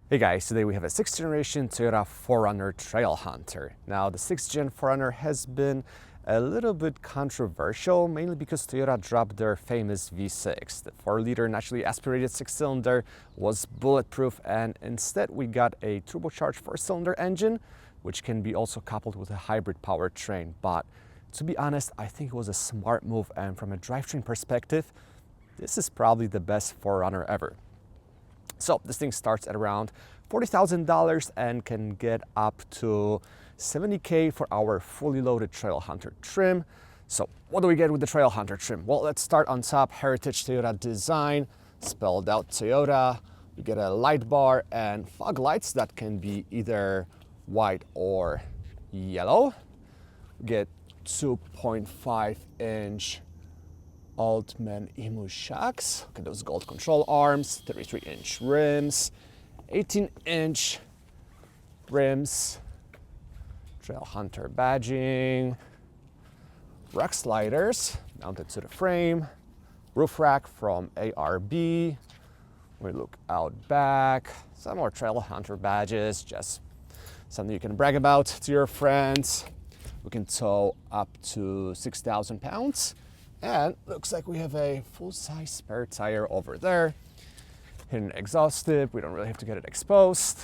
Hey guys, today we have a 6th generation Toyota 4Runner Trailhunter. Now the 6th gen 4Runner has been a little bit controversial, mainly because Toyota dropped their famous V6. The 4-liter naturally aspirated 6-cylinder was bulletproof, and instead we got a turbocharged 4-cylinder engine, which can be also coupled with a hybrid powertrain. But to be honest, I think it was a smart move, and from a drivetrain perspective, this is probably the best 4Runner ever. So this thing starts at around $40,000 and can get up to $70K for our fully loaded Trailhunter trim. So what do we get with the Trailhunter trim? Well, let's start on top. Heritage Toyota design, spelled out Toyota. We get a light bar and fog lights that can be either white or yellow. We get 2.5-inch Old Man Emu shocks. Okay, those gold control arms, 33-inch rims, 18-inch rims, Trailhunter badging, rack sliders mounted to the frame, roof rack from ARB. We look out back, some more Trailhunter badges, just something you can brag about to your friends. We can tow up to 6,000 pounds. And looks like we have a full-size spare tire over there. Hidden exhaust tip, we don't really have to get it exposed.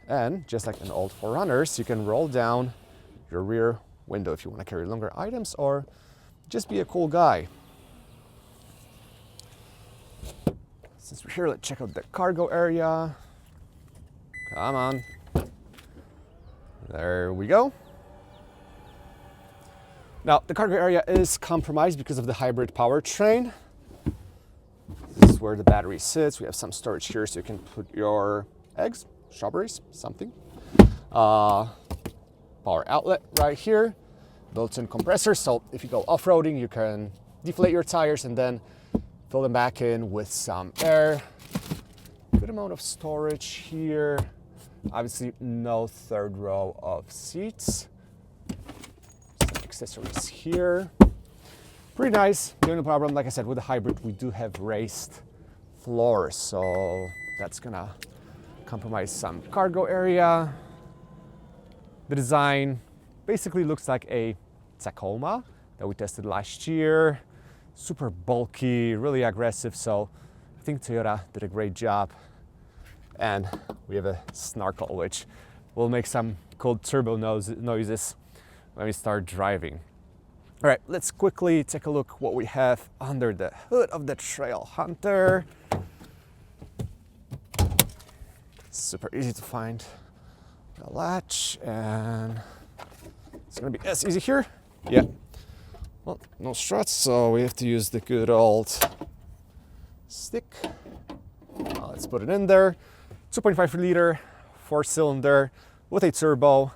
And just like in old 4Runners, you can roll down your rear window if you want to carry longer items or just be a cool guy. Since we're here, let's check out the cargo area. Come on. There we go. Now, the cargo area is compromised because of the hybrid powertrain. This is where the battery sits. We have some storage here so you can put your eggs, strawberries, something. Power outlet right here. Built-in compressor, so if you go off-roading, you can deflate your tires and then fill them back in with some air. Good amount of storage here. Obviously, no third row of seats. Accessories here. Pretty nice. The only problem, like I said, with the hybrid, we do have raised floors, so that's gonna compromise some cargo area. The design basically looks like a Tacoma that we tested last year. Super bulky, really aggressive, so I think Toyota did a great job. And we have a snorkel, which will make some cool turbo noises when we start driving. All right, let's quickly take a look what we have under the hood of the Trailhunter. Super easy to find the latch, and it's gonna be as easy here. Yeah, well, no struts, so we have to use the good old stick. Let's put it in there. 2.5-liter, 4-cylinder with a turbo.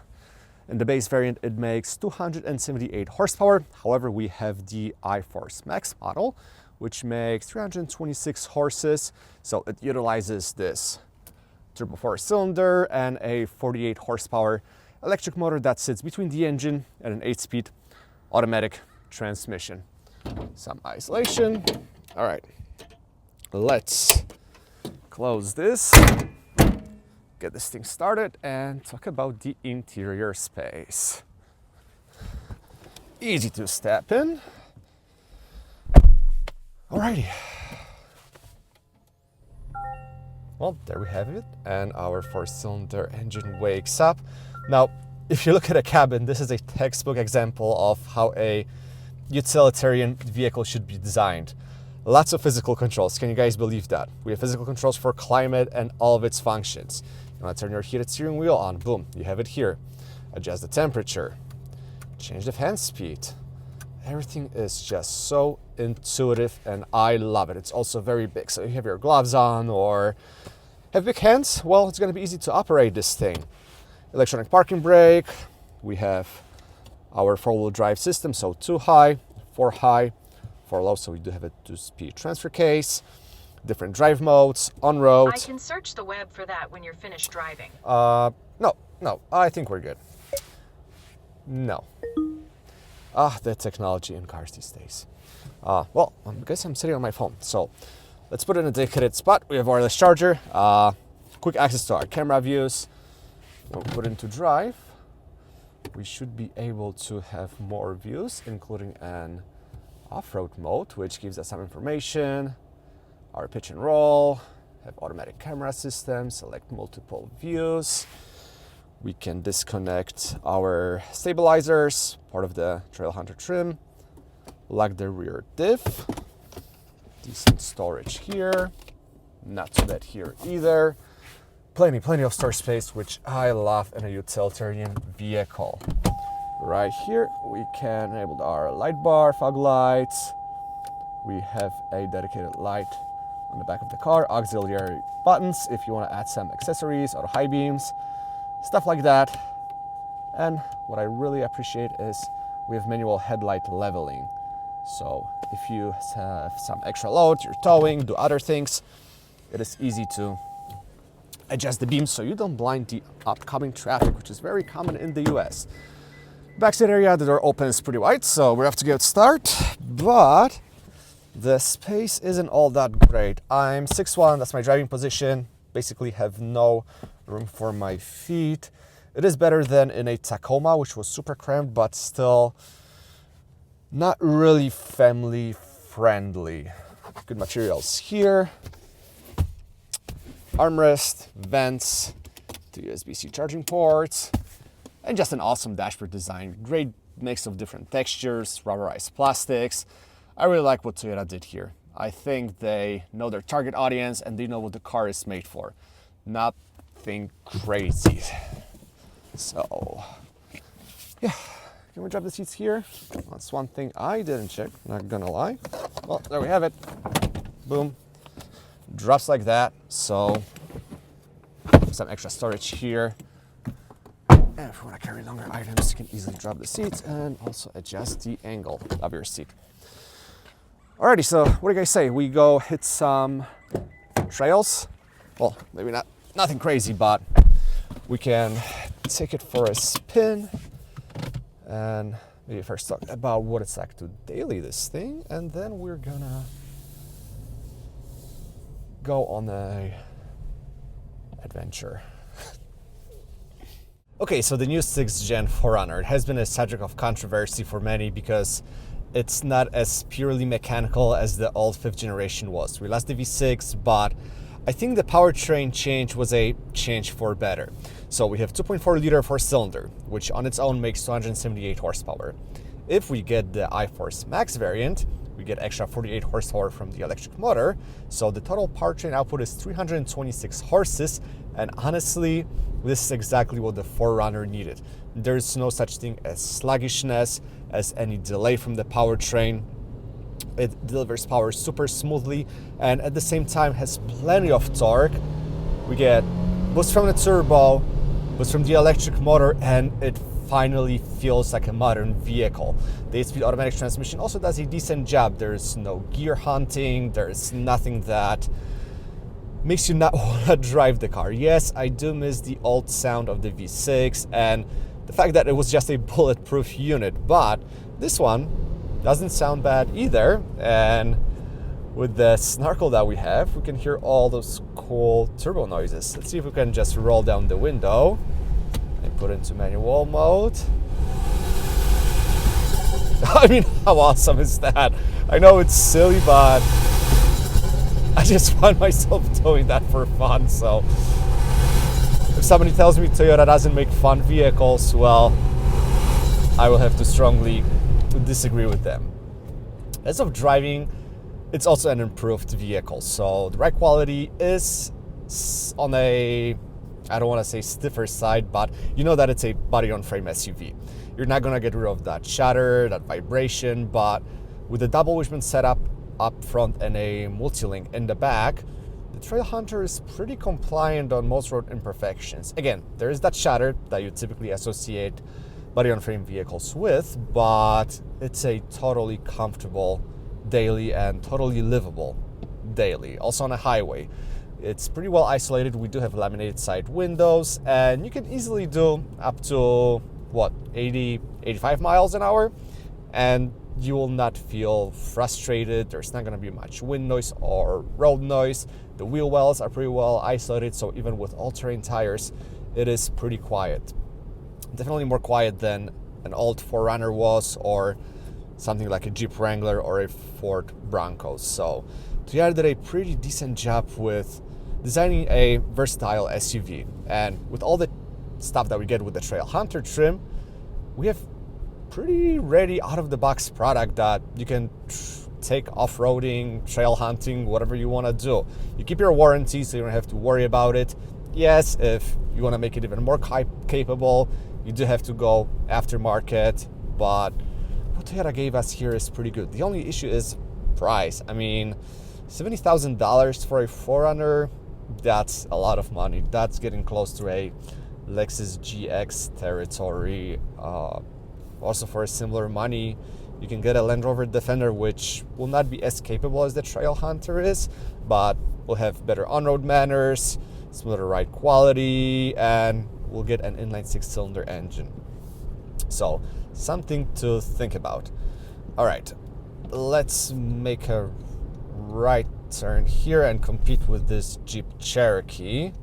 In the base variant, it makes 278 horsepower. However, we have the iForce Max model, which makes 326 horses. So it utilizes this turbo 4-cylinder and a 48 horsepower electric motor that sits between the engine and an 8-speed automatic transmission. Some isolation. All right, let's close this. Get this thing started and talk about the interior space. Easy to step in. Alrighty. Well, there we have it, and our 4-cylinder engine wakes up. Now, if you look at a cabin, this is a textbook example of how a utilitarian vehicle should be designed. Lots of physical controls. Can you guys believe that? We have physical controls for climate and all of its functions. You want to turn your heated steering wheel on, boom, you have it here. Adjust the temperature, change the fan speed. Everything is just so intuitive and I love it. It's also very big, so if you have your gloves on or have big hands, well, it's going to be easy to operate this thing. Electronic parking brake. We have our 4-wheel drive system, so 2 high, 4 high, 4 low, so we do have a 2-speed transfer case. Different drive modes, on road. I can search the web for that when you're finished driving. No, I think we're good. No. The technology in cars these days. Well, I guess I'm sitting on my phone. So Let's put it in a dedicated spot. We have wireless charger, quick access to our camera views. We'll put it into drive. We should be able to have more views, including an off-road mode, which gives us some information, our pitch and roll, have automatic camera system, select multiple views. We can disconnect our stabilizers, part of the Trailhunter trim, lock the rear diff, decent storage here, not too bad here either. Plenty of storage space, which I love in a utilitarian vehicle. Right here, we can enable our light bar, fog lights. We have a dedicated light on the back of the car, auxiliary buttons if you want to add some accessories or high beams, stuff like that. And what I really appreciate is we have manual headlight leveling. So if you have some extra load, you're towing, do other things, it is easy to adjust the beams so you don't blind the upcoming traffic, which is very common in the US. Backseat area, the door opens pretty wide, so we have to get start, but the space isn't all that great. I'm 6'1", that's my driving position, basically have no room for my feet. It is better than in a Tacoma, which was super cramped, but still not really family friendly. Good materials here. Armrest, vents, two USB-C charging ports, and just an awesome dashboard design. Great mix of different textures, rubberized plastics. I really like what Toyota did here. I think they know their target audience and they know what the car is made for. Nothing crazy. So, yeah, can we drop the seats here? That's one thing I didn't check, not gonna lie. Well, there we have it. Boom. Drops like that, so some extra storage here. And if you want to carry longer items, you can easily drop the seats and also adjust the angle of your seat. Alrighty, so what do you guys say? We go hit some trails. Well, maybe nothing crazy, but we can take it for a spin and maybe first talk about what it's like to daily this thing, and then we're gonna go on a adventure. Okay, so the new 6th gen 4Runner, it has been a subject of controversy for many because it's not as purely mechanical as the old 5th generation was. We lost the V6, but I think the powertrain change was a change for better. So we have 2.4 liter 4-cylinder, which on its own makes 278 horsepower. If we get the iForce Max variant, we get extra 48 horsepower from the electric motor. So the total powertrain output is 326 horses. And honestly, this is exactly what the 4Runner needed. There's no such thing as sluggishness, as any delay from the powertrain. It delivers power super smoothly and at the same time has plenty of torque. We get boost from the turbo, boost from the electric motor, and it finally feels like a modern vehicle. The 8-speed automatic transmission also does a decent job. There's no gear hunting, there's nothing that makes you not want to drive the car. Yes, I do miss the old sound of the V6 and the fact that it was just a bulletproof unit, but this one doesn't sound bad either. And with the snarkle that we have, we can hear all those cool turbo noises. Let's see if we can just roll down the window and put into manual mode. I mean, how awesome is that? I know it's silly, but I just find myself doing that for fun. So if somebody tells me Toyota doesn't make fun vehicles, well, I will have to strongly disagree with them. As of driving, it's also an improved vehicle. So the ride quality is on a, I don't want to say stiffer side, but you know that it's a body-on-frame SUV. You're not going to get rid of that shudder, that vibration, but with the double wishbone setup up front and a multilink in the back, the Trailhunter is pretty compliant on most road imperfections. Again, there is that shudder that you typically associate body-on-frame vehicles with, but it's a totally comfortable daily and totally livable daily. Also on a highway, it's pretty well isolated. We do have laminated side windows, and you can easily do up to, what, 80, 85 miles an hour, and you will not feel frustrated. There's not going to be much wind noise or road noise. The wheel wells are pretty well isolated, so even with all-terrain tires, it is pretty quiet. Definitely more quiet than an old 4Runner was, or something like a Jeep Wrangler or a Ford Bronco. So Toyota did a pretty decent job with designing a versatile SUV. And with all the stuff that we get with the Trailhunter trim, we have pretty ready out-of-the-box product that you can take off-roading, trail hunting, whatever you want to do. You keep your warranty, so you don't have to worry about it. Yes, if you want to make it even more capable, you do have to go aftermarket, but what Toyota gave us here is pretty good. The only issue is price. I mean, $70,000 for a 4Runner, that's a lot of money. That's getting close to a Lexus GX territory. Also, for a similar money, you can get a Land Rover Defender, which will not be as capable as the Trailhunter is, but will have better on-road manners, smoother ride quality, and will get an inline 6-cylinder engine. So, something to think about. All right, let's make a right turn here and compete with this Jeep Cherokee.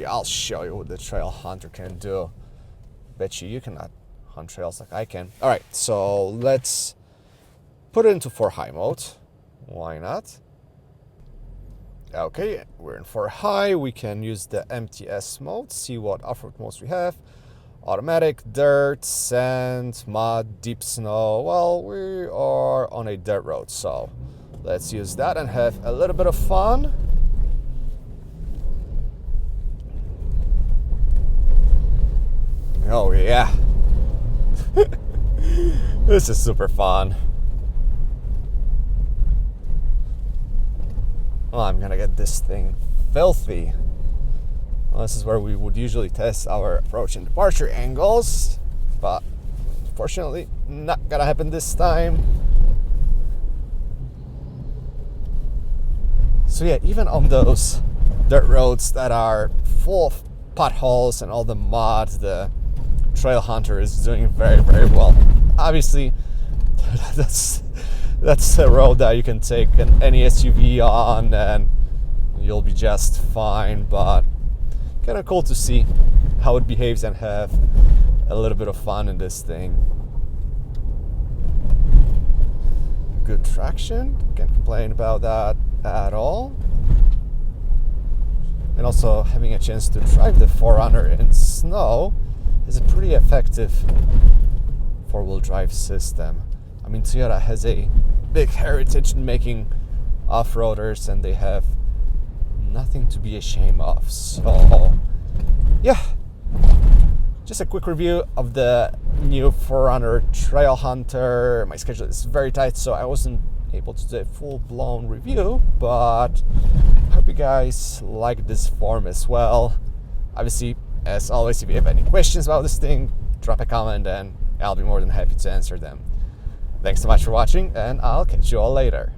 I'll show you what the Trailhunter can do. Bet you cannot on trails like I can. All right, so let's put it into 4 high mode. Why not? Okay, we're in 4 high. We can use the MTS mode, see what off-road modes we have. Automatic, dirt, sand, mud, deep snow. Well, we are on a dirt road, so let's use that and have a little bit of fun. Oh yeah. This is super fun. Oh, I'm gonna get this thing filthy. Well, this is where we would usually test our approach and departure angles, but unfortunately not gonna happen this time. So yeah, even on those dirt roads that are full of potholes and all the mud, the Trailhunter is doing very, very well. Obviously, that's a road that you can take any SUV on and you'll be just fine, but kind of cool to see how it behaves and have a little bit of fun in this thing. Good traction, can't complain about that at all. And also having a chance to drive the 4Runner in snow is a pretty effective 4-wheel drive system. I mean, Toyota has a big heritage in making off-roaders, and they have nothing to be ashamed of. So, yeah, just a quick review of the new 4Runner Trailhunter. My schedule is very tight, so I wasn't able to do a full-blown review, but I hope you guys like this form as well. Obviously, as always, if you have any questions about this thing, drop a comment and I'll be more than happy to answer them. Thanks so much for watching, and I'll catch you all later.